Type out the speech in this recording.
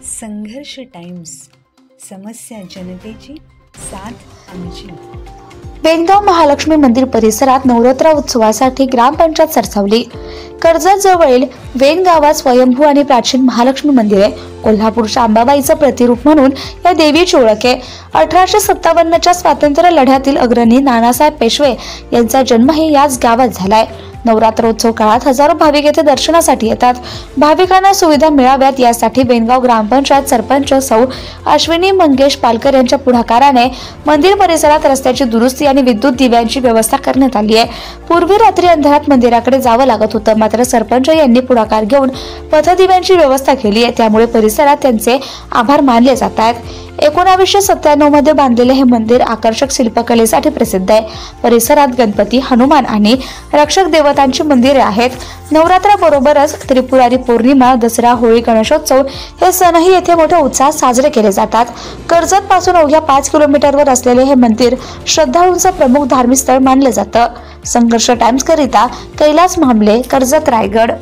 संघर्ष टाइम्स, समस्या जनतेची, साथ आमची। वेनगाव महालक्ष्मी मंदिर परिसरात नवरात्र उत्सवासाठी ग्रामपंचायत सरसावली। कर्जत जवळील वेन गावात स्वयंभू आणि प्राचीन महालक्ष्मी मंदिर आहे। कोल्हापूरच्या अंबाबाईचं प्रतिरूप म्हणून या देवीची ओळख आहे। 1857च्या स्वातंत्र्य लढ्यातील अग्रणी नानासाहेब पेशवे यांचा जन्मही याच गावात झालाय। नवरात्रोत्सव काळात हजारो भाविक येथे दर्शनासाठी येतात। भाविकांना सुविधा मिळाव्यात यासाठी वेनगाव ग्रामपंचायत सरपंच सौ अश्विनी मंगेश पालकर यांच्या पुढाकाराने मंदिर परिसरात रस्त्याची दुरुस्ती आणि विद्युत दिव्यांची व्यवस्था करण्यात आली आहे। पूर्वी रात्री अंधारात मंदिराकडे जावं लागत होतं, मात्र सरपंच यांनी पुढाकार घेऊन पथदिव्यांची व्यवस्था केली आहे, त्यामुळे परिसरात त्यांचे आभार मानले जात आहेत। 1997 मध्ये बांधलेले हे मंदिर आकर्षक शिल्पकलेसाठी प्रसिद्ध आहे। परिसरात गणपती, हनुमान आणि रक्षक देवतांची मंदिरे आहेत। नवरात्राबरोबरच त्रिपुरारी पौर्णिमा, दसरा, होळी, गणेशोत्सव हे सणही येथे मोठ्या उत्साहात साजरे केले जातात। कर्जत पासून अवघ्या 5 किलोमीटरवर असलेले हे मंदिर श्रद्धाळूंचं प्रमुख धार्मिक स्थळ मानले जातं। संघर्ष टाइम्स करिता कैलास मामले, कर्जत, रायगड।